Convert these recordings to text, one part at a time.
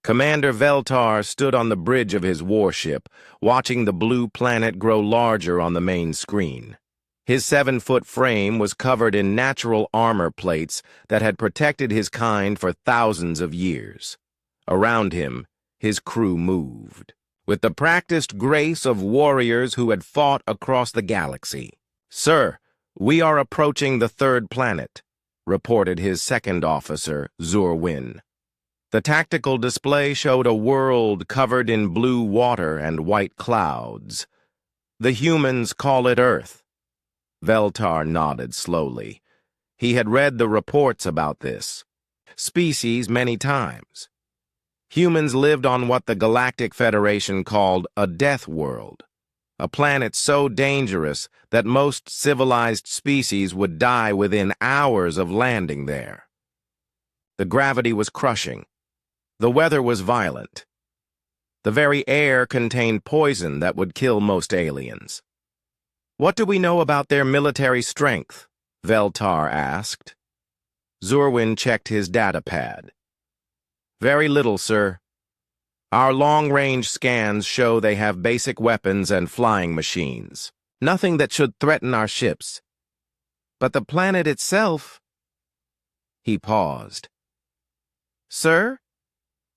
Commander Veltar stood on the bridge of his warship, watching the blue planet grow larger on the main screen. His 7-foot frame was covered in natural armor plates that had protected his kind for thousands of years. Around him, his crew moved, with the practiced grace of warriors who had fought across the galaxy. "Sir, we are approaching the third planet," reported his second officer, Zurwin. The tactical display showed a world covered in blue water and white clouds. "The humans call it Earth." Veltar nodded slowly. He had read the reports about this species many times. Humans lived on what the Galactic Federation called a death world, a planet so dangerous that most civilized species would die within hours of landing there. The gravity was crushing. The weather was violent. The very air contained poison that would kill most aliens. "What do we know about their military strength?" Veltar asked. Zurwin checked his data pad. "Very little, sir. Our long-range scans show they have basic weapons and flying machines. Nothing that should threaten our ships. But the planet itself..." He paused. "Sir?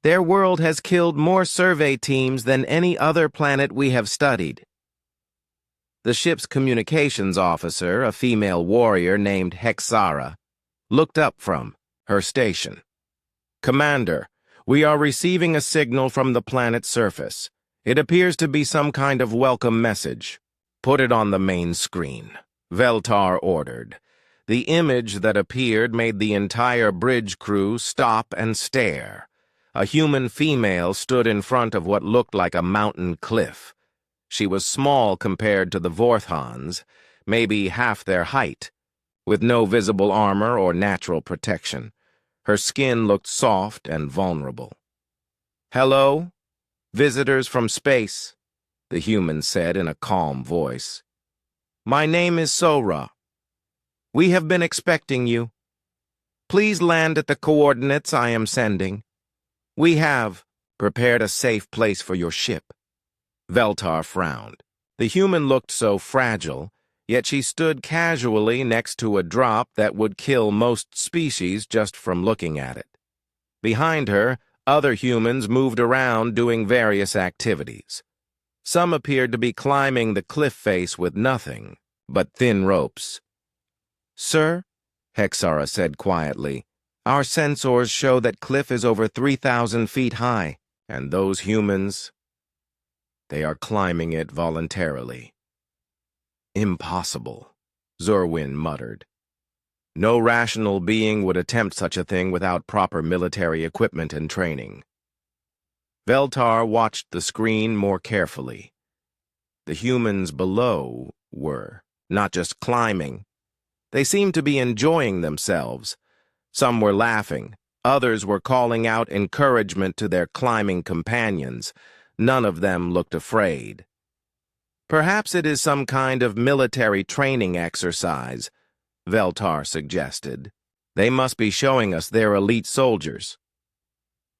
Their world has killed more survey teams than any other planet we have studied." The ship's communications officer, a female warrior named Hexara, looked up from her station. "Commander, we are receiving a signal from the planet's surface. It appears to be some kind of welcome message. Put it on the main screen," Veltar ordered. The image that appeared made the entire bridge crew stop and stare. A human female stood in front of what looked like a mountain cliff. She was small compared to the Vorthons, maybe half their height, with no visible armor or natural protection. Her skin looked soft and vulnerable. "Hello, visitors from space," the human said in a calm voice. "My name is Sora. We have been expecting you. Please land at the coordinates I am sending. We have prepared a safe place for your ship." Veltar frowned. The human looked so fragile, yet she stood casually next to a drop that would kill most species just from looking at it. Behind her, other humans moved around doing various activities. Some appeared to be climbing the cliff face with nothing but thin ropes. "Sir," Hexara said quietly, "our sensors show that cliff is over 3,000 feet high, and those humans, they are climbing it voluntarily." "Impossible," Zurwin muttered. "No rational being would attempt such a thing without proper military equipment and training." Veltar watched the screen more carefully. The humans below were not just climbing. They seemed to be enjoying themselves. Some were laughing. Others were calling out encouragement to their climbing companions. None of them looked afraid. "Perhaps it is some kind of military training exercise," Veltar suggested. "They must be showing us their elite soldiers."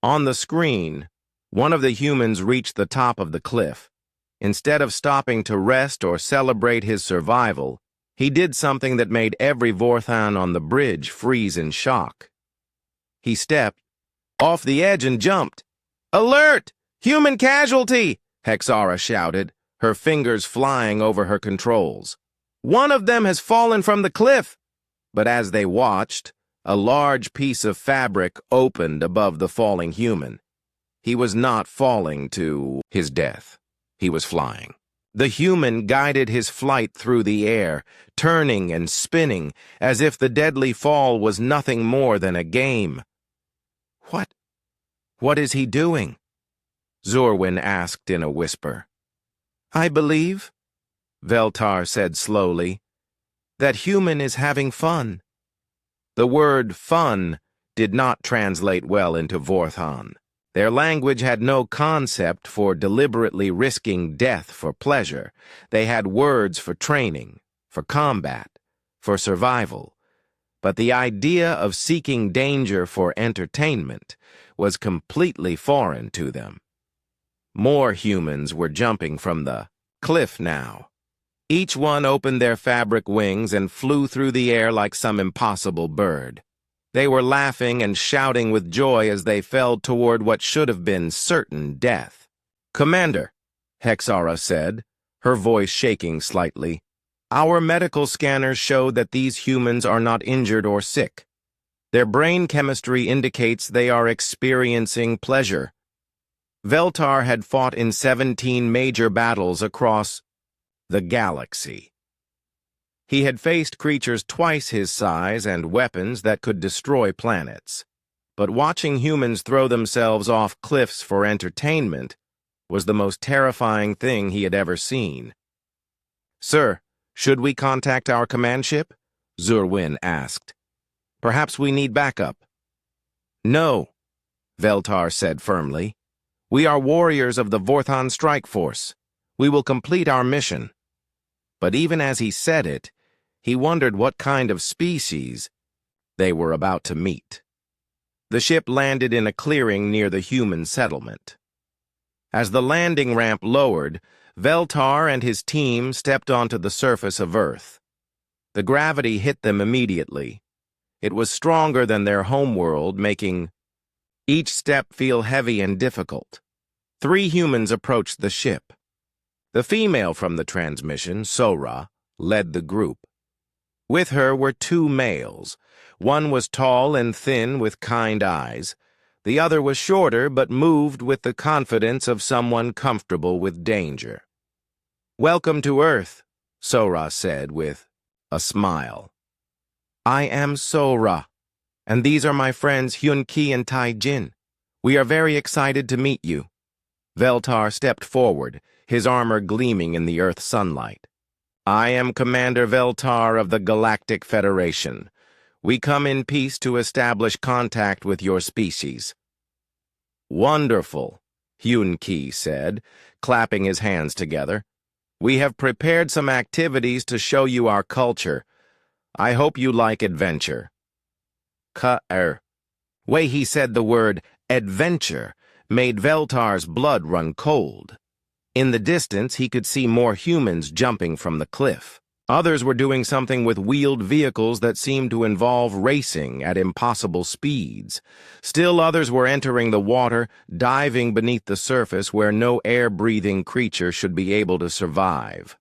On the screen, one of the humans reached the top of the cliff. Instead of stopping to rest or celebrate his survival, he did something that made every Vorthon on the bridge freeze in shock. He stepped off the edge and jumped. "Alert! Human casualty!" Hexara shouted, her fingers flying over her controls. "One of them has fallen from the cliff!" But as they watched, a large piece of fabric opened above the falling human. He was not falling to his death. He was flying. The human guided his flight through the air, turning and spinning, as if the deadly fall was nothing more than a game. What is he doing?" Zurwin asked in a whisper. "I believe," Veltar said slowly, "that human is having fun." The word fun did not translate well into Vorthon. Their language had no concept for deliberately risking death for pleasure. They had words for training, for combat, for survival. But the idea of seeking danger for entertainment was completely foreign to them. More humans were jumping from the cliff now. Each one opened their fabric wings and flew through the air like some impossible bird. They were laughing and shouting with joy as they fell toward what should have been certain death. "Commander," Hexara said, her voice shaking slightly, "our medical scanners show that these humans are not injured or sick. Their brain chemistry indicates they are experiencing pleasure. Veltar had fought in 17 major battles across the galaxy. He had faced creatures twice his size and weapons that could destroy planets. But watching humans throw themselves off cliffs for entertainment was the most terrifying thing he had ever seen. "Sir, should we contact our command ship?" Zurwin asked. "Perhaps we need backup." "No," Veltar said firmly. "We are warriors of the Vorthon Strike Force. We will complete our mission." But even as he said it, he wondered what kind of species they were about to meet. The ship landed in a clearing near the human settlement. As the landing ramp lowered, Veltar and his team stepped onto the surface of Earth. The gravity hit them immediately. It was stronger than their homeworld, making each step feel heavy and difficult. 3 humans approached the ship. The female from the transmission, Sora, led the group. With her were 2 males. One was tall and thin with kind eyes. The other was shorter but moved with the confidence of someone comfortable with danger. "Welcome to Earth," Sora said with a smile. "I am Sora, and these are my friends Hyun-Ki and Tai-Jin. We are very excited to meet you." Veltar stepped forward, his armor gleaming in the Earth sunlight. "I am Commander Veltar of the Galactic Federation. We come in peace to establish contact with your species." "Wonderful," Hyun-Ki said, clapping his hands together. "We have prepared some activities to show you our culture. I hope you like adventure." Way he said the word adventure made Veltar's blood run cold. In the distance, he could see more humans jumping from the cliff. Others were doing something with wheeled vehicles that seemed to involve racing at impossible speeds. Still others were entering the water, diving beneath the surface where no air-breathing creature should be able to survive.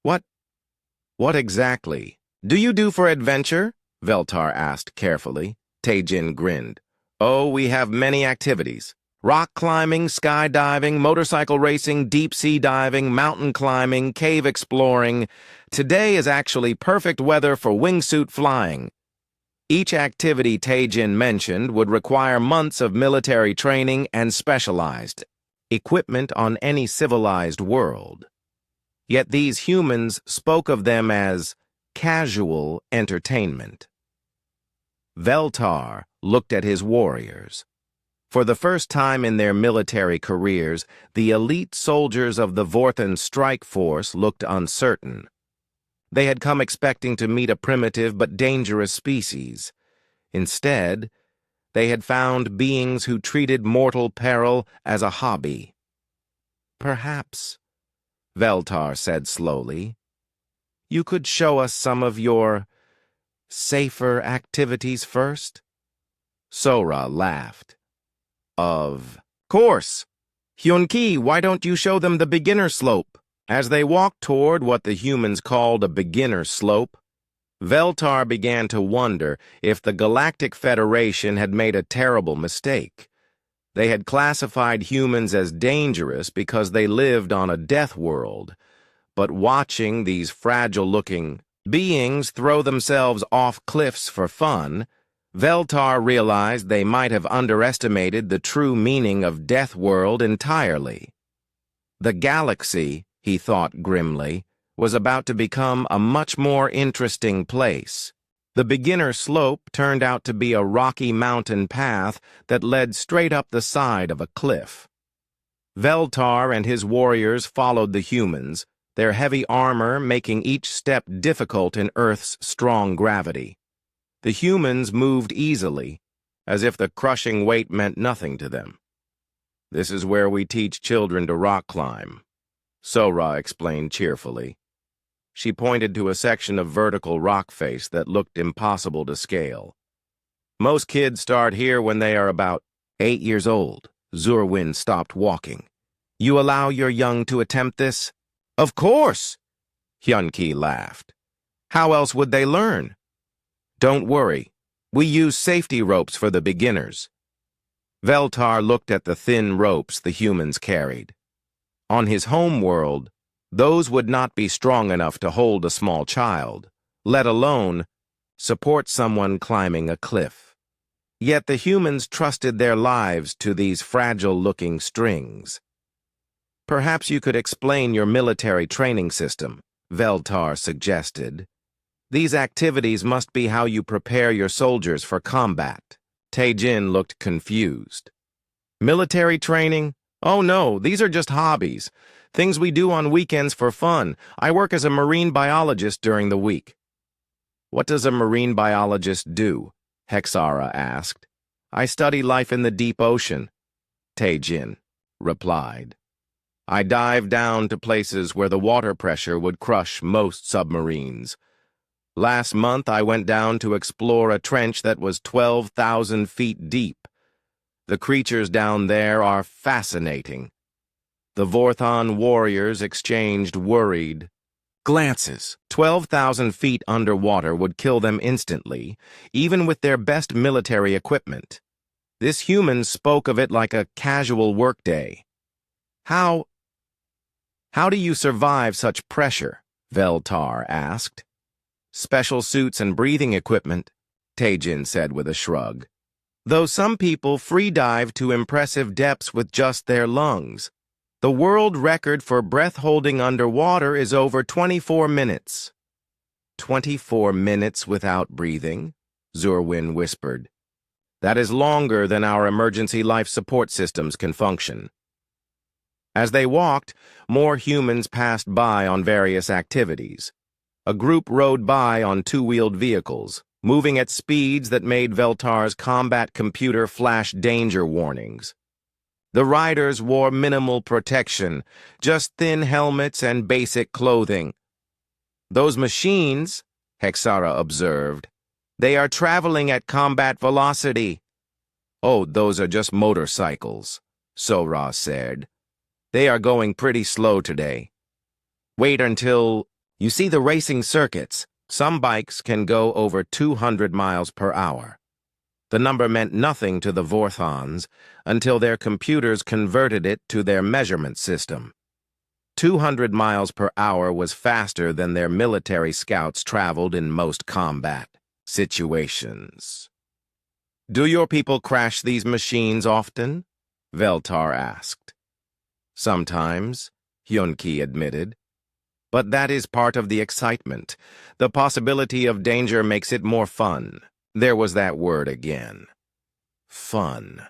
What exactly do you do for adventure?" Veltar asked carefully. Tai-Jin grinned. "Oh, we have many activities. Rock climbing, skydiving, motorcycle racing, deep-sea diving, mountain climbing, cave exploring. Today is actually perfect weather for wingsuit flying." Each activity Tai-Jin mentioned would require months of military training and specialized equipment on any civilized world. Yet these humans spoke of them as casual entertainment. Veltar looked at his warriors. For the first time in their military careers, the elite soldiers of the Vorthon Strike Force looked uncertain. They had come expecting to meet a primitive but dangerous species. Instead, they had found beings who treated mortal peril as a hobby. "Perhaps," Veltar said slowly, "you could show us some of your safer activities first?" Sora laughed. "Of course. Hyun-Ki, why don't you show them the beginner slope?" As they walked toward what the humans called a beginner slope, Veltar began to wonder if the Galactic Federation had made a terrible mistake. They had classified humans as dangerous because they lived on a death world, but watching these fragile-looking beings throw themselves off cliffs for fun, Veltar realized they might have underestimated the true meaning of Death World entirely. The galaxy, he thought grimly, was about to become a much more interesting place. The beginner slope turned out to be a rocky mountain path that led straight up the side of a cliff. Veltar and his warriors followed the humans, their heavy armor making each step difficult in Earth's strong gravity. The humans moved easily, as if the crushing weight meant nothing to them. "This is where we teach children to rock climb," Sora explained cheerfully. She pointed to a section of vertical rock face that looked impossible to scale. "Most kids start here when they are about 8 years old." Zurwin stopped walking. "You allow your young to attempt this?" "Of course," Hyun-Ki laughed. "How else would they learn?" "Don't worry. We use safety ropes for the beginners." Veltar looked at the thin ropes the humans carried. On his home world, those would not be strong enough to hold a small child, let alone support someone climbing a cliff. Yet the humans trusted their lives to these fragile-looking strings. "Perhaps you could explain your military training system," Veltar suggested. "These activities must be how you prepare your soldiers for combat." Taejin looked confused. "Military training? Oh no, these are just hobbies. Things we do on weekends for fun. I work as a marine biologist during the week." "What does a marine biologist do?" Hexara asked. "I study life in the deep ocean," Taejin replied. "I dive down to places where the water pressure would crush most submarines. Last month I went down to explore a trench that was 12,000 feet deep. The creatures down there are fascinating." The Vorthon warriors exchanged worried glances. 12,000 feet underwater would kill them instantly, even with their best military equipment. This human spoke of it like a casual workday. How do you survive such pressure?" Veltar asked. "Special suits and breathing equipment," Taejin said with a shrug. "Though some people free dive to impressive depths with just their lungs. The world record for breath-holding underwater is over 24 minutes. 24 minutes without breathing?" Zurwin whispered. "That is longer than our emergency life support systems can function." As they walked, more humans passed by on various activities. A group rode by on two-wheeled vehicles, moving at speeds that made Veltar's combat computer flash danger warnings. The riders wore minimal protection, just thin helmets and basic clothing. "Those machines," Hexara observed, "they are traveling at combat velocity." "Oh, those are just motorcycles," Sora said. "They are going pretty slow today. Wait until you see the racing circuits. Some bikes can go over 200 miles per hour. The number meant nothing to the Vorthons until their computers converted it to their measurement system. 200 miles per hour was faster than their military scouts traveled in most combat situations. "Do your people crash these machines often?" Veltar asked. "Sometimes," Hyun-Ki admitted. "But that is part of the excitement. The possibility of danger makes it more fun." There was that word again. Fun.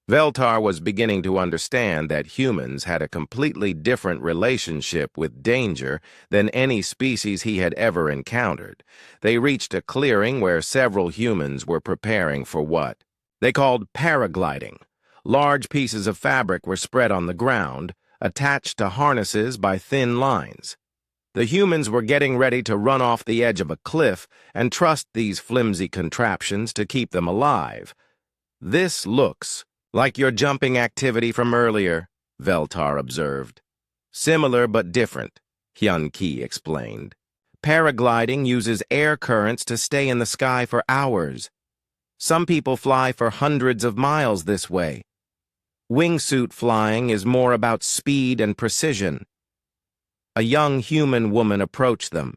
Veltar was beginning to understand that humans had a completely different relationship with danger than any species he had ever encountered. They reached a clearing where several humans were preparing for what they called paragliding. Large pieces of fabric were spread on the ground, attached to harnesses by thin lines. The humans were getting ready to run off the edge of a cliff and trust these flimsy contraptions to keep them alive. "This looks like your jumping activity from earlier," Veltar observed. "Similar but different," Hyun-Ki explained. "Paragliding uses air currents to stay in the sky for hours. Some people fly for hundreds of miles this way. Wingsuit flying is more about speed and precision." A young human woman approached them.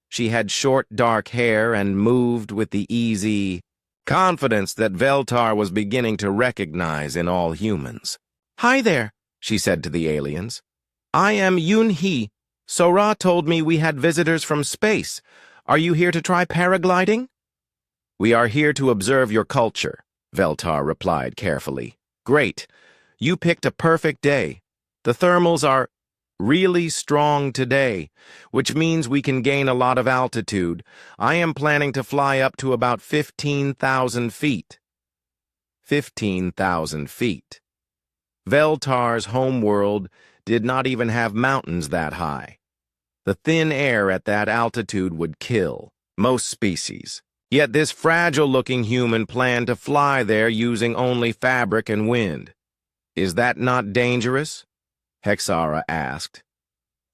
She had short, dark hair and moved with the easy confidence that Veltar was beginning to recognize in all humans. "Hi there," she said to the aliens. "I am Yoon-hee. Sora told me we had visitors from space. Are you here to try paragliding?" "We are here to observe your culture," Veltar replied carefully. "Great. You picked a perfect day. The thermals are really strong today, which means we can gain a lot of altitude. I am planning to fly up to about 15,000 feet. 15,000 feet. Veltar's homeworld did not even have mountains that high. The thin air at that altitude would kill most species. Yet this fragile-looking human planned to fly there using only fabric and wind. Is that not dangerous? Hexara asked.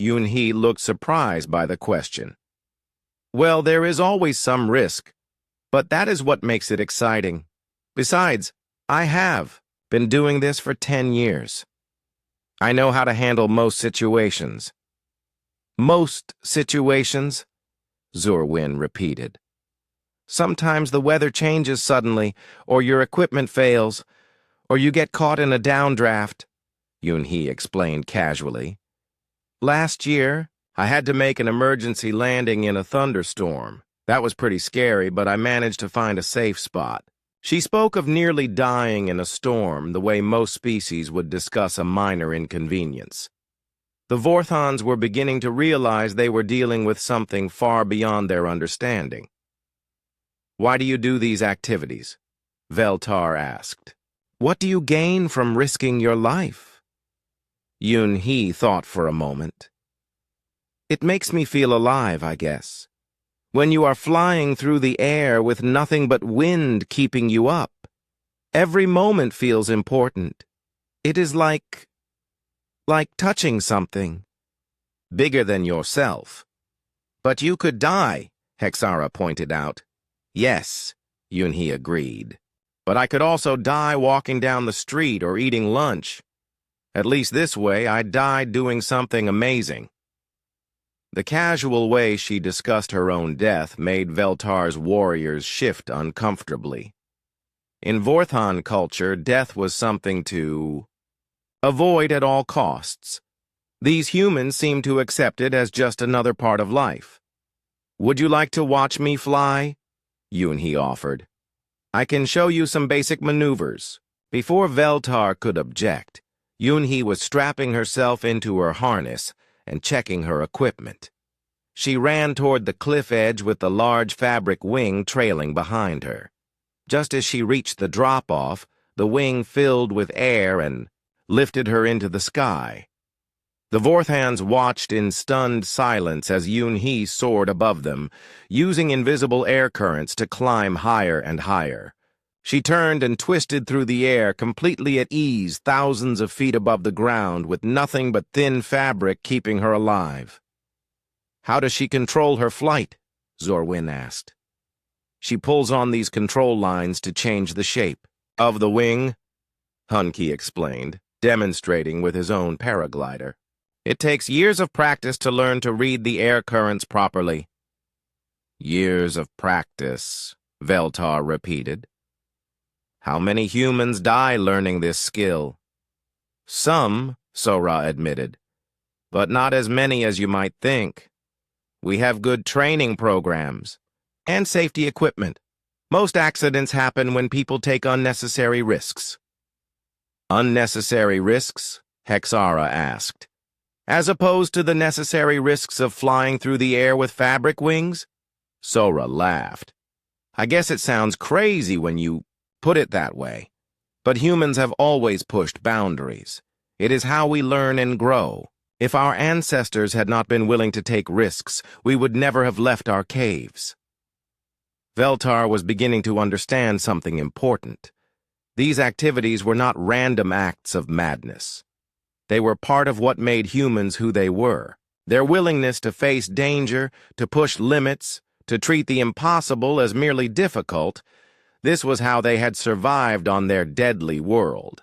Yunhee looked surprised by the question. Well, there is always some risk, but that is what makes it exciting. Besides, I have been doing this for 10 years. I know how to handle most situations. Most situations? Zurwin repeated. Sometimes the weather changes suddenly, or your equipment fails, or you get caught in a downdraft, Yunhee explained casually. Last year, I had to make an emergency landing in a thunderstorm. That was pretty scary, but I managed to find a safe spot. She spoke of nearly dying in a storm the way most species would discuss a minor inconvenience. The Vorthons were beginning to realize they were dealing with something far beyond their understanding. Why do you do these activities? Veltar asked. What do you gain from risking your life? Yunhee thought for a moment. It makes me feel alive, I guess. When you are flying through the air with nothing but wind keeping you up, every moment feels important. It is like touching something bigger than yourself. But you could die, Hexara pointed out. Yes, Yunhee agreed. But I could also die walking down the street or eating lunch. At least this way, I died doing something amazing. The casual way she discussed her own death made Veltar's warriors shift uncomfortably. In Vorthon culture, death was something to avoid at all costs. These humans seemed to accept it as just another part of life. Would you like to watch me fly? Yunhee offered. I can show you some basic maneuvers. Before Veltar could object, Yunhee was strapping herself into her harness and checking her equipment. She ran toward the cliff edge with the large fabric wing trailing behind her. Just as she reached the drop-off, the wing filled with air and lifted her into the sky. The Vorthans watched in stunned silence as Yunhee soared above them, using invisible air currents to climb higher and higher. She turned and twisted through the air, completely at ease, thousands of feet above the ground, with nothing but thin fabric keeping her alive. How does she control her flight? Zorwin asked. She pulls on these control lines to change the shape of the wing, Hunke explained, demonstrating with his own paraglider. It takes years of practice to learn to read the air currents properly. Years of practice, Veltar repeated. How many humans die learning this skill? Some, Sora admitted, but not as many as you might think. We have good training programs and safety equipment. Most accidents happen when people take unnecessary risks. Unnecessary risks? Hexara asked. As opposed to the necessary risks of flying through the air with fabric wings? Sora laughed. I guess it sounds crazy when you put it that way, but humans have always pushed boundaries. It is how we learn and grow. If our ancestors had not been willing to take risks, we would never have left our caves. Veltar was beginning to understand something important. These activities were not random acts of madness. They were part of what made humans who they were. Their willingness to face danger, to push limits, to treat the impossible as merely difficult, this was how they had survived on their deadly world.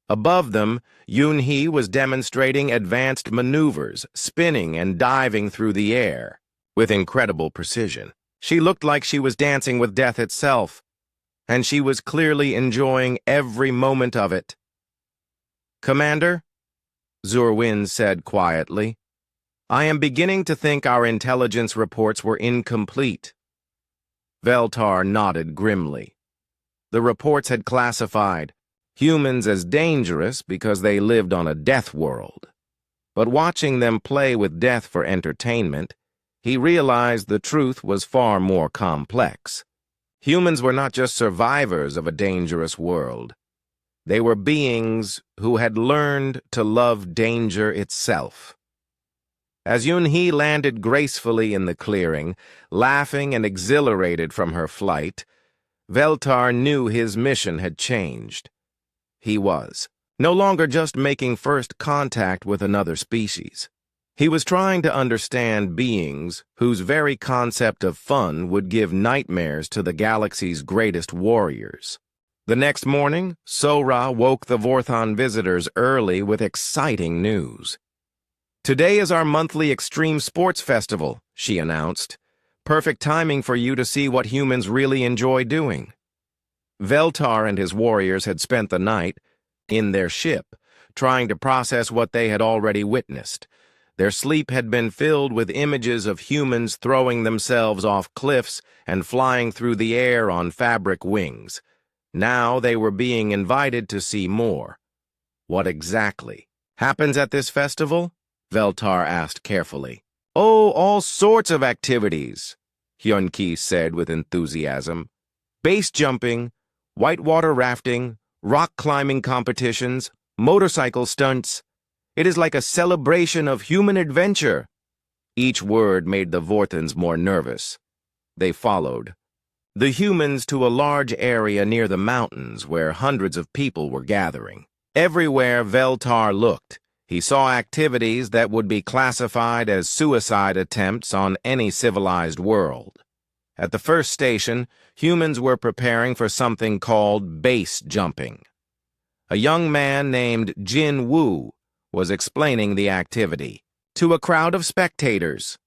Above them, Yunhee was demonstrating advanced maneuvers, spinning and diving through the air, with incredible precision. She looked like she was dancing with death itself, and she was clearly enjoying every moment of it. Commander, Zurwin said quietly, I am beginning to think our intelligence reports were incomplete. Veltar nodded grimly. The reports had classified humans as dangerous because they lived on a death world. But watching them play with death for entertainment, he realized the truth was far more complex. Humans were not just survivors of a dangerous world. They were beings who had learned to love danger itself. As Yun-hee landed gracefully in the clearing, laughing and exhilarated from her flight, Veltar knew his mission had changed. He was no longer just making first contact with another species. He was trying to understand beings whose very concept of fun would give nightmares to the galaxy's greatest warriors. The next morning, Sora woke the Vorthon visitors early with exciting news. "Today is our monthly Extreme Sports Festival," she announced. "Perfect timing for you to see what humans really enjoy doing." Veltar and his warriors had spent the night in their ship, trying to process what they had already witnessed. Their sleep had been filled with images of humans throwing themselves off cliffs and flying through the air on fabric wings. Now they were being invited to see more. What exactly happens at this festival? Veltar asked carefully. "Oh, all sorts of activities," Hyun-ki said with enthusiasm. "Base jumping, whitewater rafting, rock climbing competitions, motorcycle stunts. It is like a celebration of human adventure." Each word made the Vorthons more nervous. They followed the humans to a large area near the mountains where hundreds of people were gathering. Everywhere Veltar looked, he saw activities that would be classified as suicide attempts on any civilized world. At the first station, humans were preparing for something called base jumping. A young man named Jin Woo was explaining the activity to a crowd of spectators.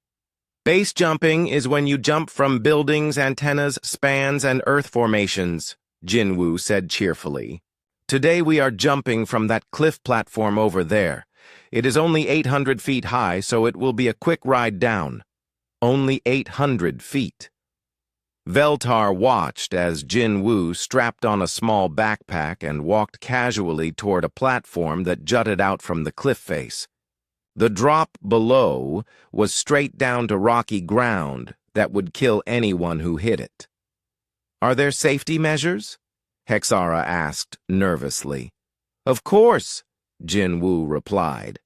"Base jumping is when you jump from buildings, antennas, spans, and earth formations," Jin Woo said cheerfully. "Today we are jumping from that cliff platform over there. It is only 800 feet high, so it will be a quick ride down." Only 800 feet. Veltar watched as Jin Woo strapped on a small backpack and walked casually toward a platform that jutted out from the cliff face. The drop below was straight down to rocky ground that would kill anyone who hit it. "Are there safety measures?" Hexara asked nervously. "Of course," Jin Woo replied.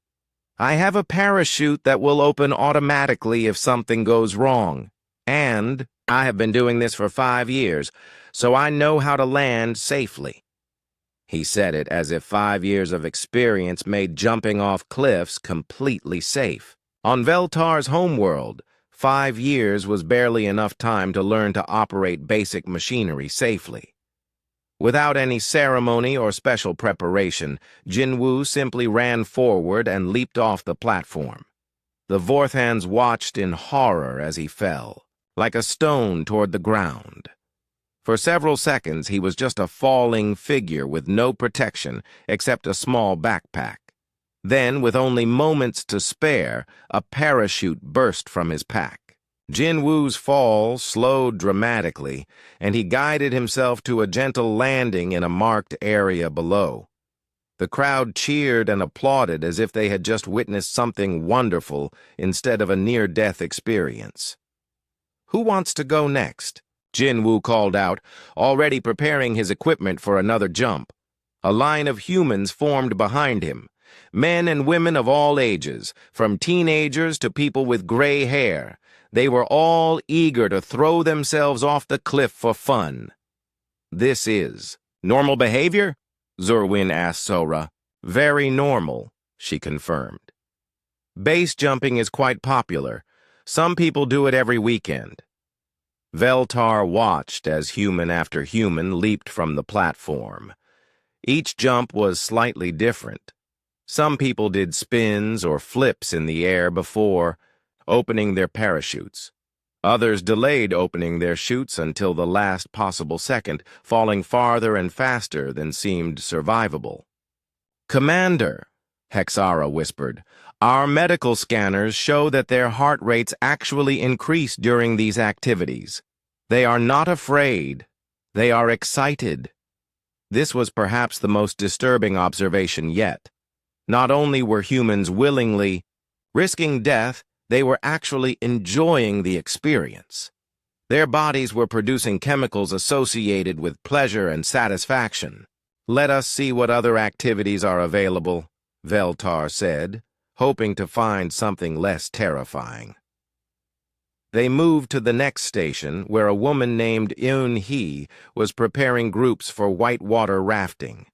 "I have a parachute that will open automatically if something goes wrong. And I have been doing this for 5 years, so I know how to land safely." He said it as if 5 years of experience made jumping off cliffs completely safe. On Veltar's homeworld, 5 years was barely enough time to learn to operate basic machinery safely. Without any ceremony or special preparation, Jin Woo simply ran forward and leaped off the platform. The Vorthans watched in horror as he fell, like a stone toward the ground. For several seconds, he was just a falling figure with no protection except a small backpack. Then, with only moments to spare, a parachute burst from his pack. Jin Woo's fall slowed dramatically, and he guided himself to a gentle landing in a marked area below. The crowd cheered and applauded as if they had just witnessed something wonderful instead of a near-death experience. "Who wants to go next?" Jin Woo called out, already preparing his equipment for another jump. A line of humans formed behind him, men and women of all ages, from teenagers to people with gray hair. They were all eager to throw themselves off the cliff for fun. "This is normal behavior?" Zurwin asked Sora. "Very normal," she confirmed. "Base jumping is quite popular. Some people do it every weekend." Veltar watched as human after human leaped from the platform. Each jump was slightly different. Some people did spins or flips in the air before opening their parachutes. Others delayed opening their chutes until the last possible second, falling farther and faster than seemed survivable. "Commander," Hexara whispered, "our medical scanners show that their heart rates actually increase during these activities. They are not afraid. They are excited." This was perhaps the most disturbing observation yet. Not only were humans willingly risking death, they were actually enjoying the experience. Their bodies were producing chemicals associated with pleasure and satisfaction. "Let us see what other activities are available," Veltar said, hoping to find something less terrifying. They moved to the next station, where a woman named Eun-hee was preparing groups for whitewater rafting.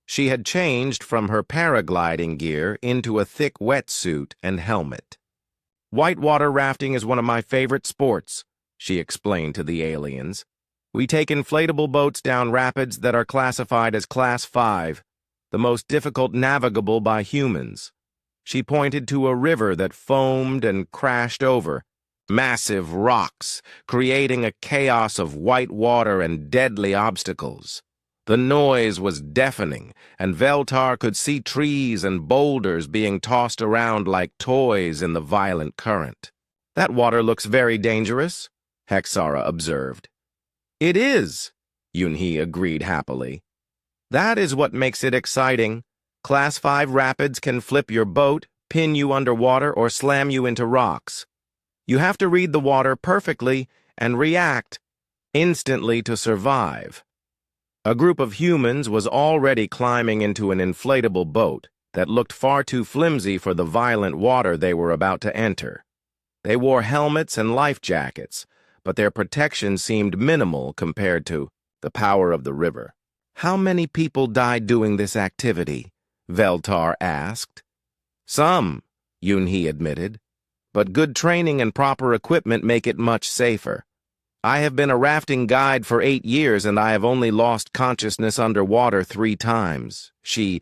She had changed from her paragliding gear into a thick wetsuit and helmet. "Whitewater rafting is one of my favorite sports," she explained to the aliens. "We take inflatable boats down rapids that are classified as Class 5, the most difficult navigable by humans." She pointed to a river that foamed and crashed over massive rocks, creating a chaos of white water and deadly obstacles. The noise was deafening, and Veltar could see trees and boulders being tossed around like toys in the violent current. "That water looks very dangerous," Hexara observed. "It is," Eun-hee agreed happily. "That is what makes it exciting. Class 5 rapids can flip your boat, pin you underwater, or slam you into rocks. You have to read the water perfectly and react instantly to survive." A group of humans was already climbing into an inflatable boat that looked far too flimsy for the violent water they were about to enter. They wore helmets and life jackets, but their protection seemed minimal compared to the power of the river. "How many people died doing this activity?" Veltar asked. "Some," Eun-hee admitted, "but good training and proper equipment make it much safer. I have been a rafting guide for 8 years, and I have only lost consciousness underwater 3 times. She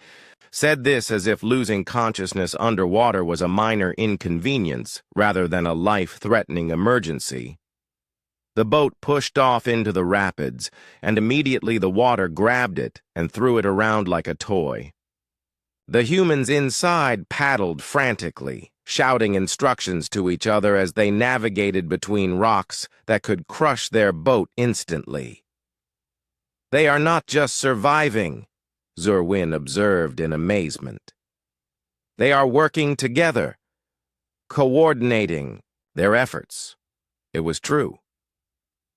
said this as if losing consciousness underwater was a minor inconvenience rather than a life-threatening emergency. The boat pushed off into the rapids, and immediately the water grabbed it and threw it around like a toy. The humans inside paddled frantically, shouting instructions to each other as they navigated between rocks that could crush their boat instantly. "They are not just surviving," Zurwin observed in amazement. "They are working together, coordinating their efforts." It was true.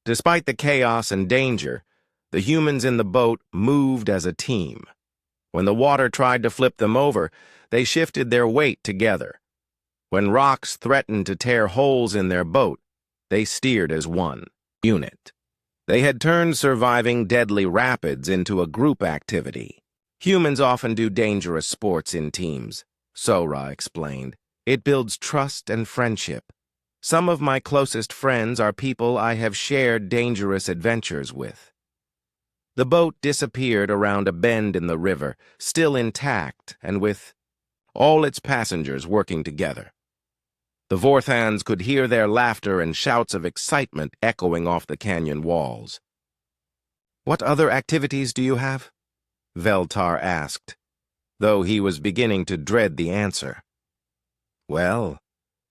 Despite the chaos and danger, the humans in the boat moved as a team. When the water tried to flip them over, they shifted their weight together. When rocks threatened to tear holes in their boat, they steered as one unit. They had turned surviving deadly rapids into a group activity. "Humans often do dangerous sports in teams," Sora explained. "It builds trust and friendship. Some of my closest friends are people I have shared dangerous adventures with." The boat disappeared around a bend in the river, still intact and with all its passengers working together. The Vorthans could hear their laughter and shouts of excitement echoing off the canyon walls. "What other activities do you have?" Veltar asked, though he was beginning to dread the answer. "Well,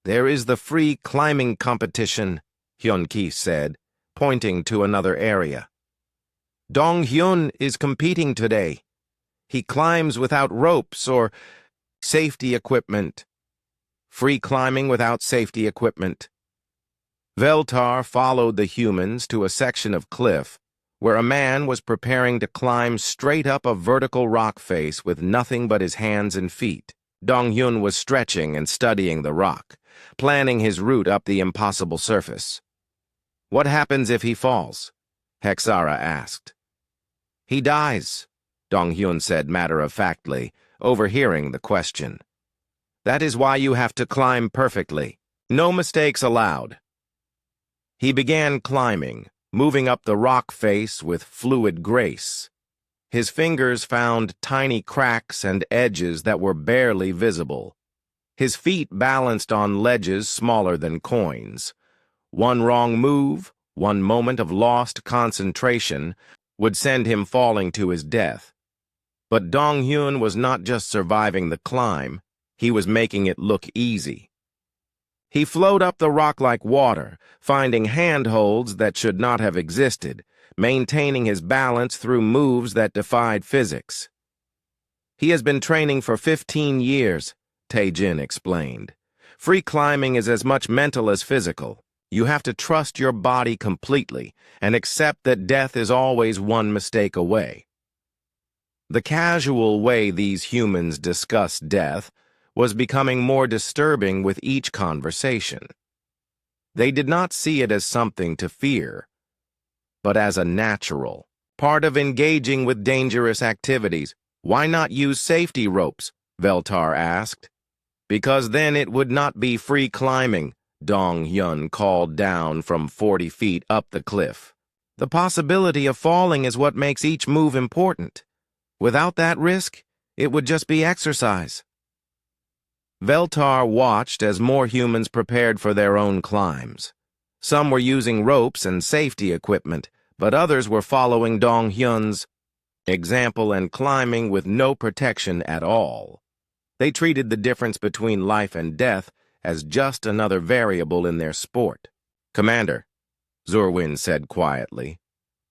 there is the free climbing competition," Hyun-ki said, pointing to another area. "Dong-hyun is competing today. He climbs without ropes or safety equipment. Free climbing without safety equipment." Veltar followed the humans to a section of cliff where a man was preparing to climb straight up a vertical rock face with nothing but his hands and feet. Dong-hyun was stretching and studying the rock, planning his route up the impossible surface. "What happens if he falls?" Hexara asked. "He dies," Dong-hyun said matter-of-factly, overhearing the question. "That is why you have to climb perfectly. No mistakes allowed." He began climbing, moving up the rock face with fluid grace. His fingers found tiny cracks and edges that were barely visible. His feet balanced on ledges smaller than coins. One wrong move, one moment of lost concentration, would send him falling to his death. But Dong-hyun was not just surviving the climb, he was making it look easy. He flowed up the rock like water, finding handholds that should not have existed, maintaining his balance through moves that defied physics. "He has been training for 15 years, Tae-jin explained. "Free climbing is as much mental as physical. You have to trust your body completely and accept that death is always one mistake away. The casual way these humans discussed death was becoming more disturbing with each conversation. They did not see it as something to fear, but as a natural part of engaging with dangerous activities. Why not use safety ropes? Veltar asked. Because then it would not be free climbing, Dong Hyun called down from 40 feet up the cliff. The possibility of falling is what makes each move important. Without that risk, it would just be exercise. Veltar watched as more humans prepared for their own climbs. Some were using ropes and safety equipment, but others were following Dong Hyun's example and climbing with no protection at all. They treated the difference between life and death as just another variable in their sport. Commander, Zurwin said quietly,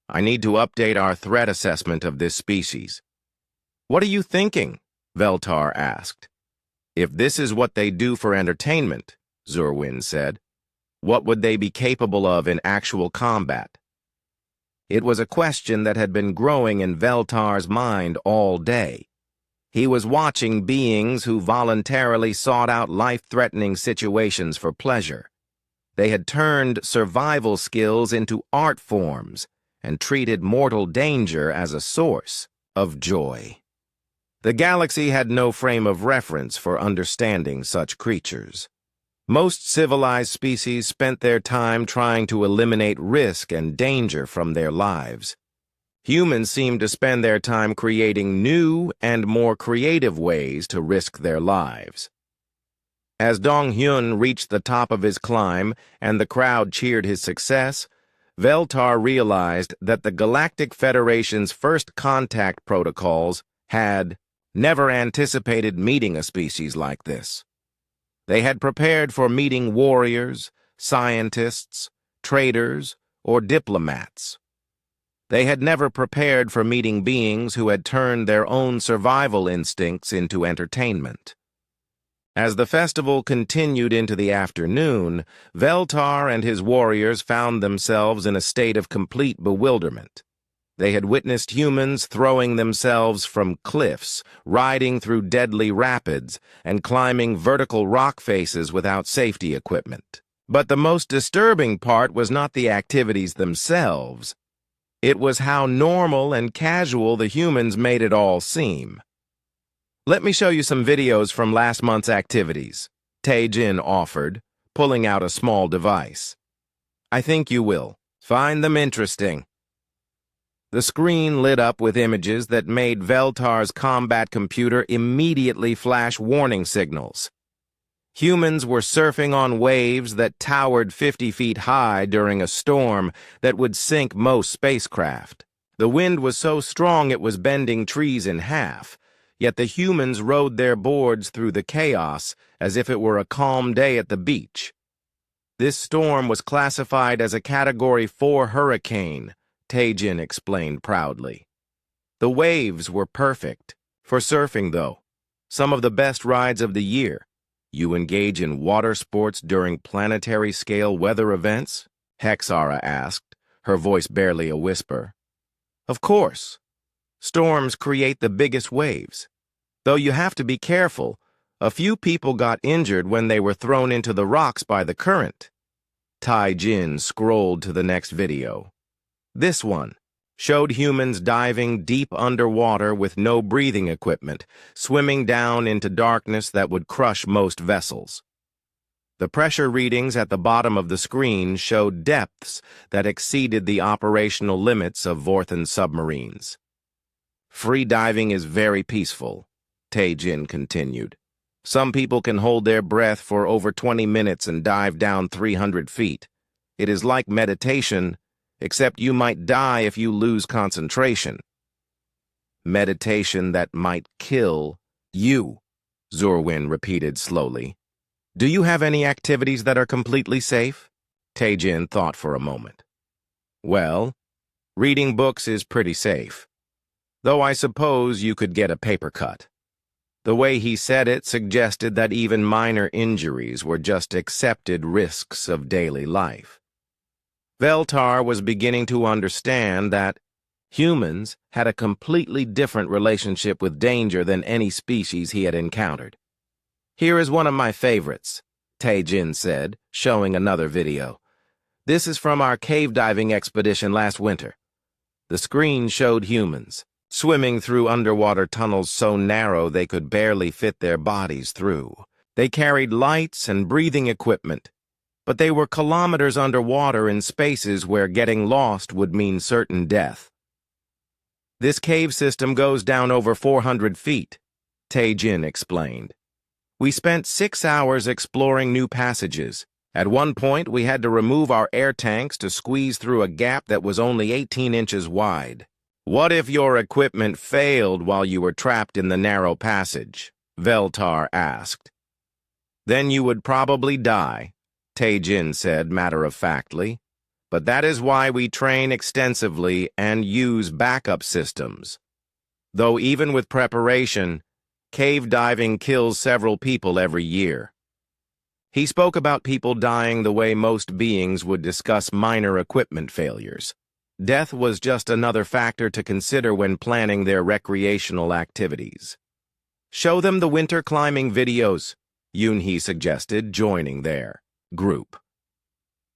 I need to update our threat assessment of this species. What are you thinking? Veltar asked. If this is what they do for entertainment, Zurwin said, what would they be capable of in actual combat? It was a question that had been growing in Veltar's mind all day. He was watching beings who voluntarily sought out life-threatening situations for pleasure. They had turned survival skills into art forms and treated mortal danger as a source of joy. The galaxy had no frame of reference for understanding such creatures. Most civilized species spent their time trying to eliminate risk and danger from their lives. Humans seemed to spend their time creating new and more creative ways to risk their lives. As Dong Hyun reached the top of his climb and the crowd cheered his success, Veltar realized that the Galactic Federation's first contact protocols had never anticipated meeting a species like this. They had prepared for meeting warriors, scientists, traders, or diplomats. They had never prepared for meeting beings who had turned their own survival instincts into entertainment. As the festival continued into the afternoon, Veltar and his warriors found themselves in a state of complete bewilderment. They had witnessed humans throwing themselves from cliffs, riding through deadly rapids, and climbing vertical rock faces without safety equipment. But the most disturbing part was not the activities themselves. It was how normal and casual the humans made it all seem. Let me show you some videos from last month's activities, Tae-jin offered, pulling out a small device. I think you will find them interesting. The screen lit up with images that made Veltar's combat computer immediately flash warning signals. Humans were surfing on waves that towered 50 feet high during a storm that would sink most spacecraft. The wind was so strong it was bending trees in half, yet the humans rode their boards through the chaos as if it were a calm day at the beach. This storm was classified as a Category 4 hurricane, Tae-jin explained proudly. The waves were perfect. For surfing, though, some of the best rides of the year. You engage in water sports during planetary-scale weather events? Hexara asked, her voice barely a whisper. Of course. Storms create the biggest waves. Though you have to be careful, a few people got injured when they were thrown into the rocks by the current. Tae-jin scrolled to the next video. This one showed humans diving deep underwater with no breathing equipment, swimming down into darkness that would crush most vessels. The pressure readings at the bottom of the screen showed depths that exceeded the operational limits of Vorthan submarines. Free diving is very peaceful, Tae-jin continued. Some people can hold their breath for over 20 minutes and dive down 300 feet. It is like meditation, except you might die if you lose concentration. Meditation that might kill you, Zurwin repeated slowly. Do you have any activities that are completely safe? Tae-jin thought for a moment. Well, reading books is pretty safe, though I suppose you could get a paper cut. The way he said it suggested that even minor injuries were just accepted risks of daily life. Veltar was beginning to understand that humans had a completely different relationship with danger than any species he had encountered. "Here is one of my favorites," Tae-jin said, showing another video. "This is from our cave diving expedition last winter." The screen showed humans swimming through underwater tunnels so narrow they could barely fit their bodies through. They carried lights and breathing equipment, but they were kilometers underwater in spaces where getting lost would mean certain death. "This cave system goes down over 400 feet, Tae-jin explained. "We spent 6 hours exploring new passages. At one point, we had to remove our air tanks to squeeze through a gap that was only 18 inches wide. What if your equipment failed while you were trapped in the narrow passage?" Veltar asked. "Then you would probably die," Tae-jin said matter-of-factly. "But that is why we train extensively and use backup systems. Though even with preparation, cave diving kills several people every year." He spoke about people dying the way most beings would discuss minor equipment failures. Death was just another factor to consider when planning their recreational activities. "Show them the winter climbing videos," Yoon-hee suggested, joining their group.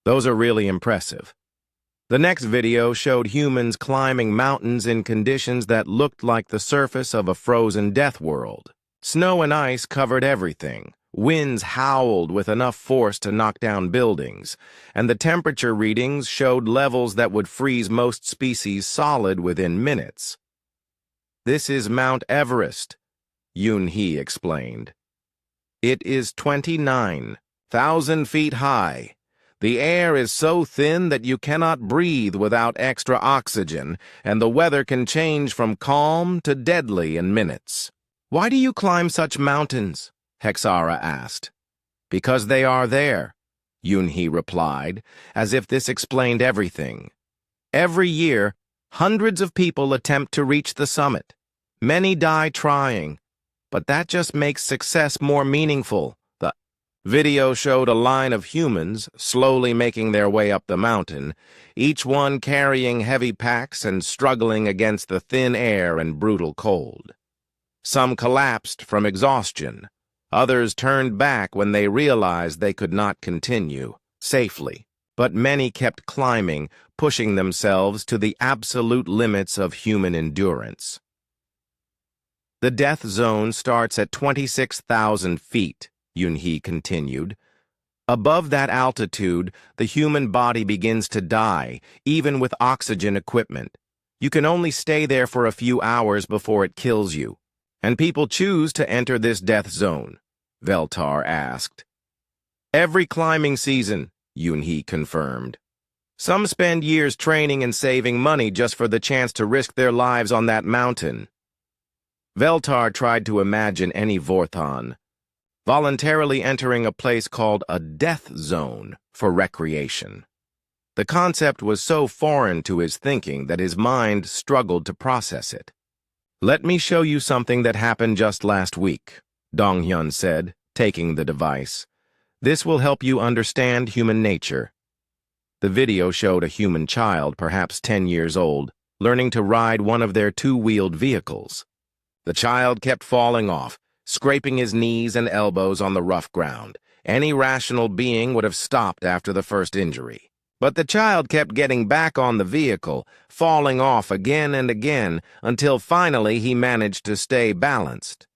"Those are really impressive." The next video showed humans climbing mountains in conditions that looked like the surface of a frozen death world. Snow and ice covered everything. Winds howled with enough force to knock down buildings, and the temperature readings showed levels that would freeze most species solid within minutes. "This is Mount Everest," Yoon-hee explained. "It is 29,000 feet high. The air is so thin that you cannot breathe without extra oxygen, and the weather can change from calm to deadly in minutes." "Why do you climb such mountains?" Hexara asked. "Because they are there," Yoon-hee replied, as if this explained everything. "Every year, hundreds of people attempt to reach the summit. Many die trying, but that just makes success more meaningful." The video showed a line of humans slowly making their way up the mountain, each one carrying heavy packs and struggling against the thin air and brutal cold. Some collapsed from exhaustion. Others turned back when they realized they could not continue safely, but many kept climbing, pushing themselves to the absolute limits of human endurance. "The death zone starts at 26,000 feet, Yoon-hee continued. "Above that altitude, the human body begins to die, even with oxygen equipment. You can only stay there for a few hours before it kills you. And people choose to enter this death zone?" Veltar asked. "Every climbing season," Yoon-hee confirmed. "Some spend years training and saving money just for the chance to risk their lives on that mountain." Veltar tried to imagine any Vorthon voluntarily entering a place called a death zone for recreation. The concept was so foreign to his thinking that his mind struggled to process it. "Let me show you something that happened just last week," Dong-hyun said, taking the device. "This will help you understand human nature." The video showed a human child, perhaps 10 years old, learning to ride one of their two-wheeled vehicles. The child kept falling off, scraping his knees and elbows on the rough ground. Any rational being would have stopped after the first injury. But the child kept getting back on the vehicle, falling off again and again, until finally he managed to stay balanced.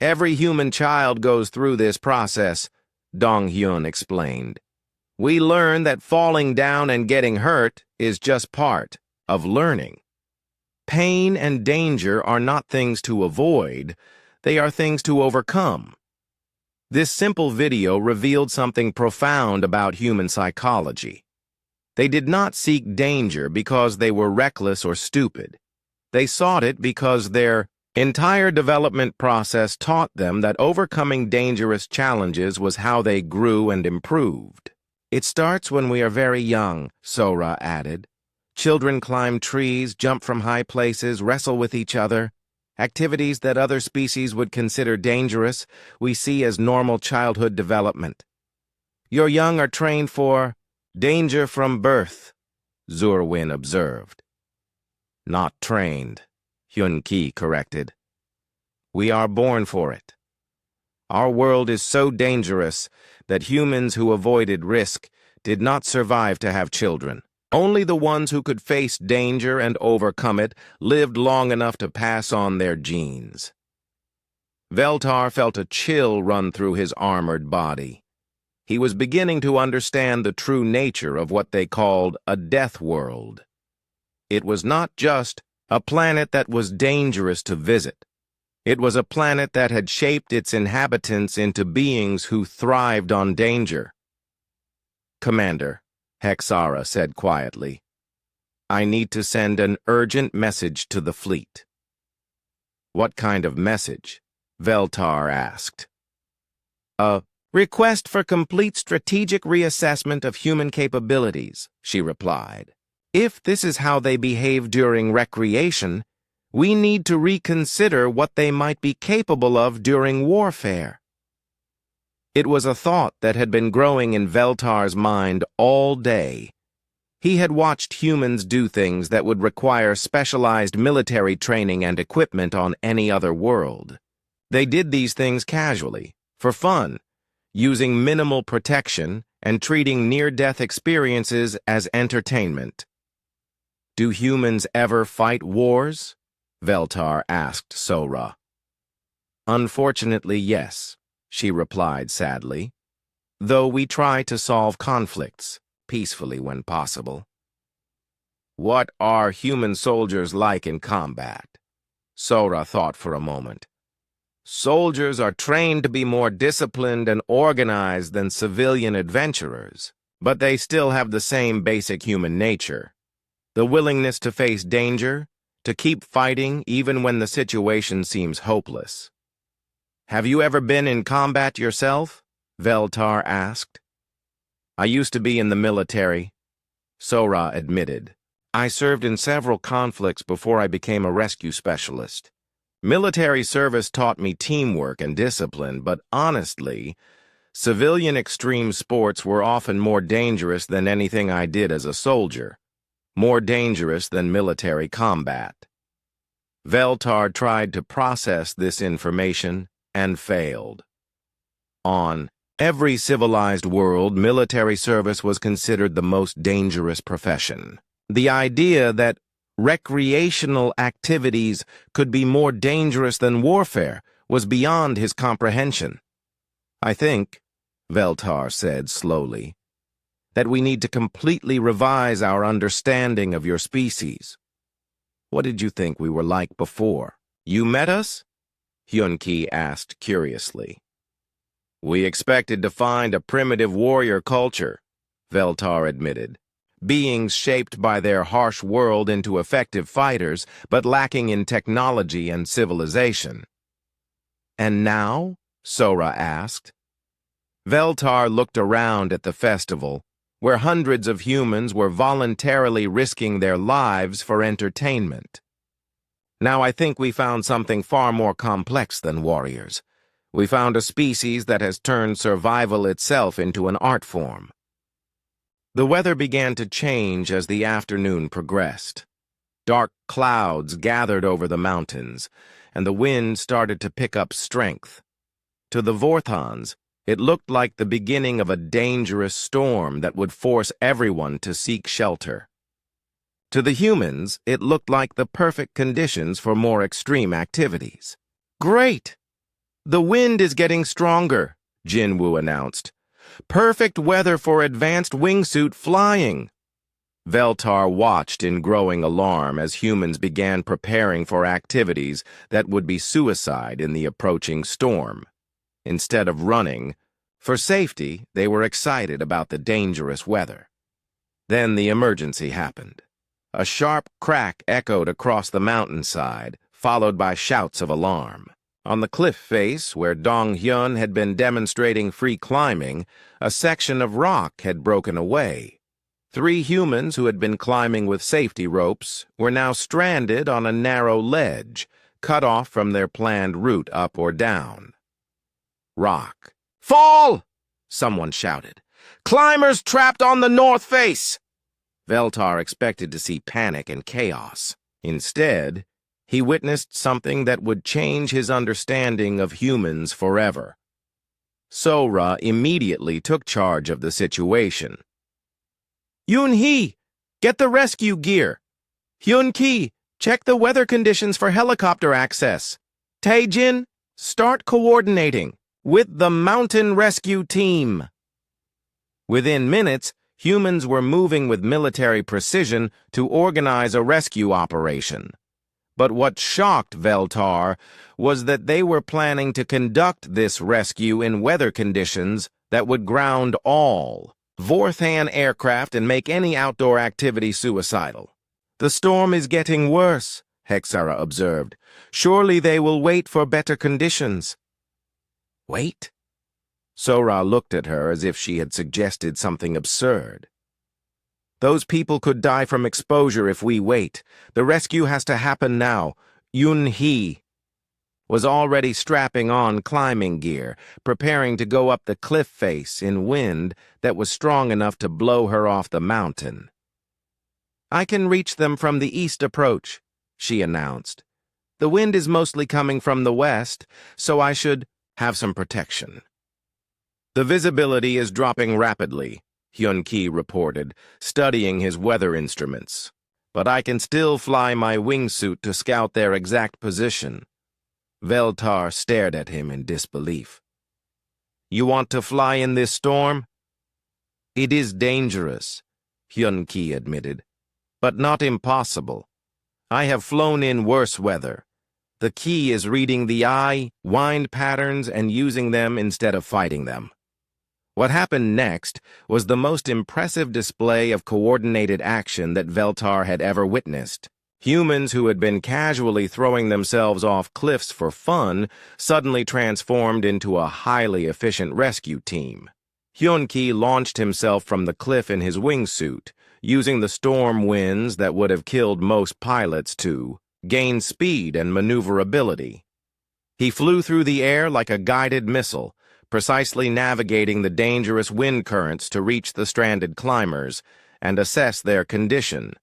"Every human child goes through this process," Dong-hyun explained. "We learn that falling down and getting hurt is just part of learning. Pain and danger are not things to avoid, they are things to overcome." This simple video revealed something profound about human psychology. They did not seek danger because they were reckless or stupid. They sought it because their entire development process taught them that overcoming dangerous challenges was how they grew and improved. "It starts when we are very young," Sora added. "Children climb trees, jump from high places, wrestle with each other. Activities that other species would consider dangerous, we see as normal childhood development. Your young are trained for danger from birth, Zurwin observed. Not trained, Hyun-Ki corrected. We are born for it. Our world is so dangerous that humans who avoided risk did not survive to have children. Only the ones who could face danger and overcome it lived long enough to pass on their genes. Veltar felt a chill run through his armored body. He was beginning to understand the true nature of what they called a death world. It was not just a planet that was dangerous to visit. It was a planet that had shaped its inhabitants into beings who thrived on danger. Commander, Hexara said quietly, I need to send an urgent message to the fleet. What kind of message? Veltar asked. A request for complete strategic reassessment of human capabilities, she replied. If this is how they behave during recreation, we need to reconsider what they might be capable of during warfare. It was a thought that had been growing in Veltar's mind all day. He had watched humans do things that would require specialized military training and equipment on any other world. They did these things casually, for fun, using minimal protection and treating near-death experiences as entertainment. Do humans ever fight wars? Veltar asked Sora. Unfortunately, yes, she replied sadly, though we try to solve conflicts peacefully when possible. What are human soldiers like in combat? Sora thought for a moment. Soldiers are trained to be more disciplined and organized than civilian adventurers, but they still have the same basic human nature. The willingness to face danger, to keep fighting even when the situation seems hopeless. Have you ever been in combat yourself? Veltar asked. I used to be in the military, Sora admitted. I served in several conflicts before I became a rescue specialist. Military service taught me teamwork and discipline, but honestly, civilian extreme sports were often more dangerous than anything I did as a soldier. More dangerous than military combat. Veltar tried to process this information and failed. On every civilized world, military service was considered the most dangerous profession. The idea that recreational activities could be more dangerous than warfare was beyond his comprehension. I think, Veltar said slowly, that we need to completely revise our understanding of your species. What did you think we were like before? You met us? Hyun-Ki asked curiously. We expected to find a primitive warrior culture, Veltar admitted. Beings shaped by their harsh world into effective fighters, but lacking in technology and civilization. And now? Sora asked. Veltar looked around at the festival, where hundreds of humans were voluntarily risking their lives for entertainment. Now I think we found something far more complex than warriors. We found a species that has turned survival itself into an art form. The weather began to change as the afternoon progressed. Dark clouds gathered over the mountains, and the wind started to pick up strength. To the Vorthons, it looked like the beginning of a dangerous storm that would force everyone to seek shelter. To the humans, it looked like the perfect conditions for more extreme activities. Great! The wind is getting stronger, Jinwoo announced. Perfect weather for advanced wingsuit flying. Veltar watched in growing alarm as humans began preparing for activities that would be suicide in the approaching storm. Instead of running, for safety, they were excited about the dangerous weather. Then the emergency happened. A sharp crack echoed across the mountainside, followed by shouts of alarm. On the cliff face, where Dong-hyun had been demonstrating free climbing, a section of rock had broken away. 3 humans who had been climbing with safety ropes were now stranded on a narrow ledge, cut off from their planned route up or down. Rock. "Fall!" someone shouted. "Climbers trapped on the north face!" Veltar expected to see panic and chaos. Instead, he witnessed something that would change his understanding of humans forever. Sora immediately took charge of the situation. "Yun-hee, get the rescue gear. Hyun-ki, check the weather conditions for helicopter access. Tae-jin, start coordinating with the mountain rescue team." Within minutes, humans were moving with military precision to organize a rescue operation. But what shocked Veltar was that they were planning to conduct this rescue in weather conditions that would ground all Vorthan aircraft and make any outdoor activity suicidal. "The storm is getting worse," Hexara observed. "Surely they will wait for better conditions." "Wait?" Sora looked at her as if she had suggested something absurd. "Those people could die from exposure if we wait. The rescue has to happen now." Yun-hee was already strapping on climbing gear, preparing to go up the cliff face in wind that was strong enough to blow her off the mountain. "I can reach them from the east approach," she announced. "The wind is mostly coming from the west, so I should have some protection." "The visibility is dropping rapidly," Hyun-ki reported, studying his weather instruments. "But I can still fly my wingsuit to scout their exact position." Veltar stared at him in disbelief. "You want to fly in this storm?" "It is dangerous," Hyun-ki admitted, "but not impossible. I have flown in worse weather. The key is reading the eye, wind patterns, and using them instead of fighting them." What happened next was the most impressive display of coordinated action that Veltar had ever witnessed. Humans who had been casually throwing themselves off cliffs for fun suddenly transformed into a highly efficient rescue team. Hyun-ki launched himself from the cliff in his wingsuit, using the storm winds that would have killed most pilots to gain speed and maneuverability. He flew through the air like a guided missile, precisely navigating the dangerous wind currents to reach the stranded climbers and assess their condition.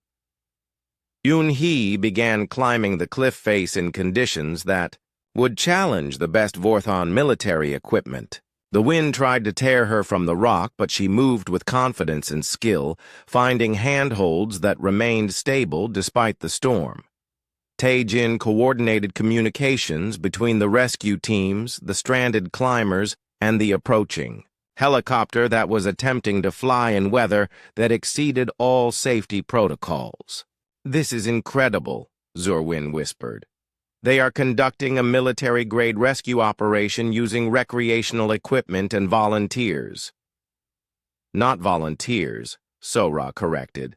Yun-hee began climbing the cliff face in conditions that would challenge the best Vorthon military equipment. The wind tried to tear her from the rock, but she moved with confidence and skill, finding handholds that remained stable despite the storm. Tae-jin coordinated communications between the rescue teams, the stranded climbers, and the approaching helicopter that was attempting to fly in weather that exceeded all safety protocols. "This is incredible," Zurwin whispered. "They are conducting a military-grade rescue operation using recreational equipment and volunteers." "Not volunteers," Sora corrected.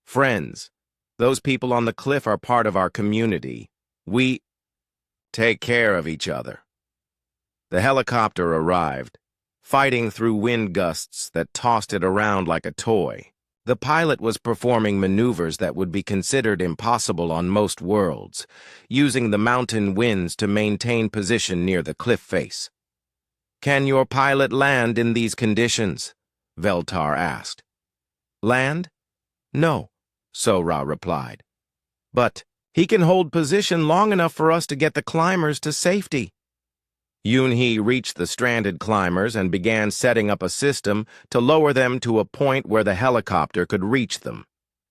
"Friends. Those people on the cliff are part of our community. We take care of each other." The helicopter arrived, fighting through wind gusts that tossed it around like a toy. The pilot was performing maneuvers that would be considered impossible on most worlds, using the mountain winds to maintain position near the cliff face. "Can your pilot land in these conditions?" Veltar asked. "Land? No," Sora replied. "But he can hold position long enough for us to get the climbers to safety." Yun-hee reached the stranded climbers and began setting up a system to lower them to a point where the helicopter could reach them.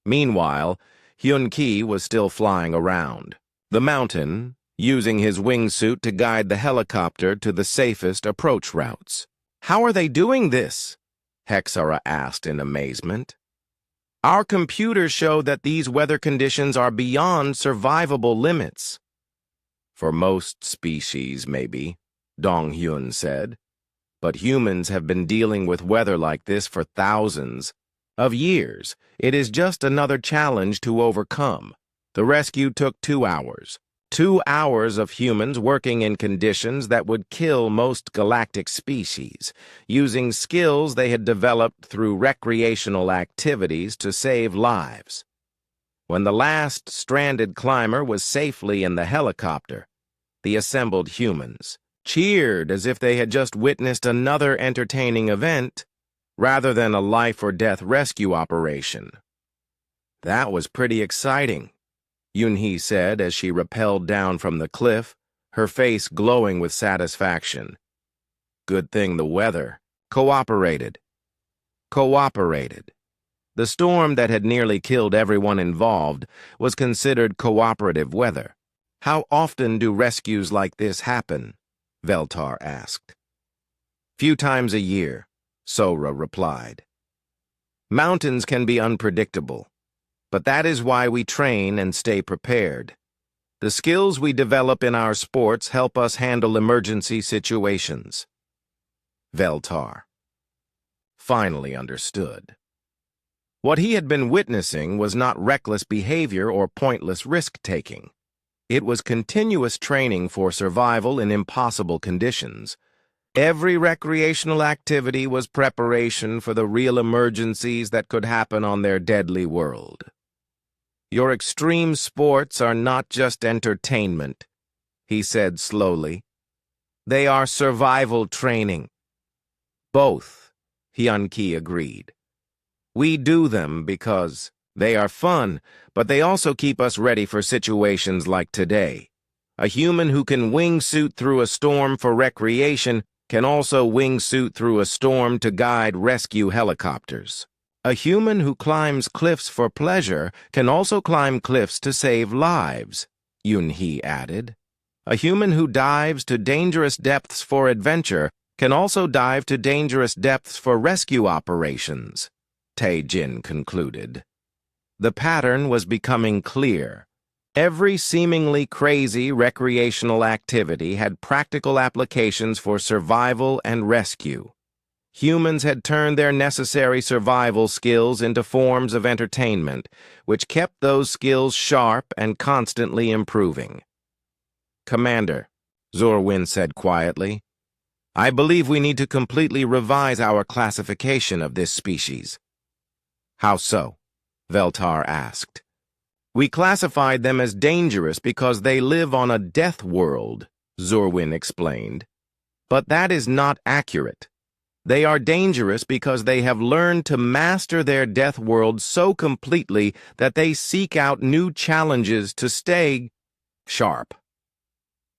Meanwhile, Hyun-ki was still flying around the mountain, using his wingsuit to guide the helicopter to the safest approach routes. "How are they doing this?" Hexara asked in amazement. "Our computers show that these weather conditions are beyond survivable limits." "For most species, maybe," Dong-hyun said. "But humans have been dealing with weather like this for thousands of years. It is just another challenge to overcome." The rescue took 2 hours. 2 hours of humans working in conditions that would kill most galactic species, using skills they had developed through recreational activities to save lives. When the last stranded climber was safely in the helicopter, the assembled humans cheered as if they had just witnessed another entertaining event rather than a life-or-death rescue operation. "That was pretty exciting," Yunhee said as she rappelled down from the cliff, her face glowing with satisfaction. "Good thing the weather cooperated. The storm that had nearly killed everyone involved was considered cooperative weather. "How often do rescues like this happen?" Veltar asked. "Few times a year," Sora replied. "Mountains can be unpredictable, but that is why we train and stay prepared. The skills we develop in our sports help us handle emergency situations." Veltar finally understood. What he had been witnessing was not reckless behavior or pointless risk-taking. It was continuous training for survival in impossible conditions. Every recreational activity was preparation for the real emergencies that could happen on their deadly world. "Your extreme sports are not just entertainment," he said slowly. "They are survival training." "Both," Hyun-Ki agreed. "We do them because they are fun, but they also keep us ready for situations like today. A human who can wingsuit through a storm for recreation can also wingsuit through a storm to guide rescue helicopters. A human who climbs cliffs for pleasure can also climb cliffs to save lives," Yunhee added. "A human who dives to dangerous depths for adventure can also dive to dangerous depths for rescue operations," Tae-Jin concluded. The pattern was becoming clear. Every seemingly crazy recreational activity had practical applications for survival and rescue. Humans had turned their necessary survival skills into forms of entertainment, which kept those skills sharp and constantly improving. "Commander," Zorwin said quietly, "I believe we need to completely revise our classification of this species." "How so?" Veltar asked. "We classified them as dangerous because they live on a death world," Zorwin explained. "But that is not accurate. They are dangerous because they have learned to master their death world so completely that they seek out new challenges to stay sharp."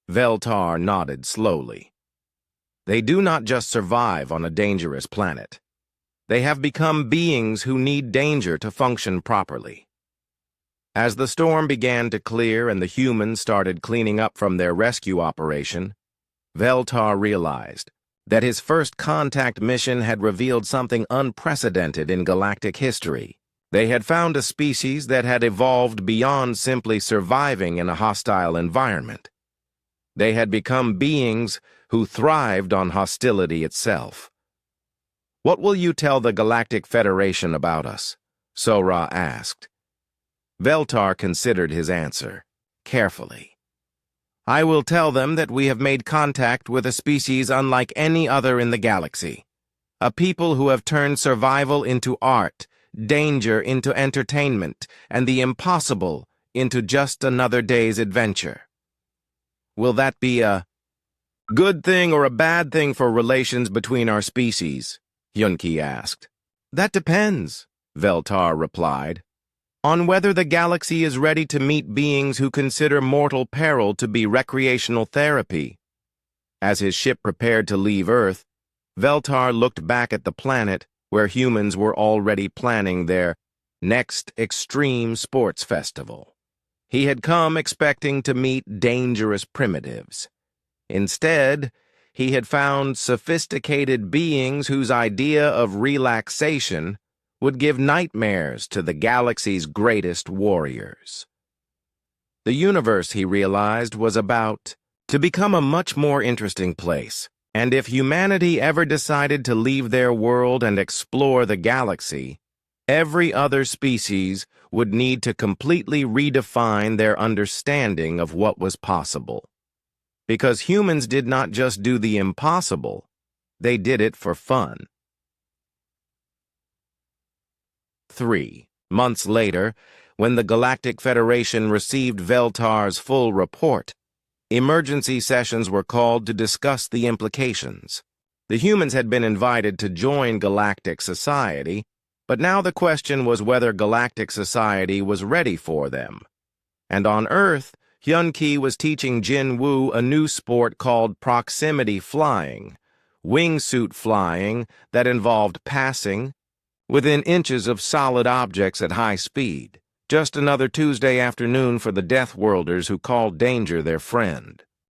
Veltar nodded slowly. "They do not just survive on a dangerous planet. They have become beings who need danger to function properly." As the storm began to clear and the humans started cleaning up from their rescue operation, Veltar realized that his first contact mission had revealed something unprecedented in galactic history. They had found a species that had evolved beyond simply surviving in a hostile environment. They had become beings who thrived on hostility itself. "What will you tell the Galactic Federation about us?" Sora asked. Veltar considered his answer carefully. "I will tell them that we have made contact with a species unlike any other in the galaxy. A people who have turned survival into art, danger into entertainment, and the impossible into just another day's adventure." "Will that be a good thing or a bad thing for relations between our species?" Hyun-Ki asked. "That depends," Veltar replied, "on whether the galaxy is ready to meet beings who consider mortal peril to be recreational therapy." As his ship prepared to leave Earth, Veltar looked back at the planet where humans were already planning their next extreme sports festival. He had come expecting to meet dangerous primitives. Instead, he had found sophisticated beings whose idea of relaxation would give nightmares to the galaxy's greatest warriors. The universe, he realized, was about to become a much more interesting place, and if humanity ever decided to leave their world and explore the galaxy, every other species would need to completely redefine their understanding of what was possible. Because humans did not just do the impossible, they did it for fun. 3. Months later, when the Galactic Federation received Veltar's full report, emergency sessions were called to discuss the implications. The humans had been invited to join Galactic Society, but now the question was whether Galactic Society was ready for them. And on Earth, Hyun-Ki was teaching Jin Woo a new sport called proximity flying, wingsuit flying that involved passing within inches of solid objects at high speed. Just another Tuesday afternoon for the Death Worlders who called danger their friend.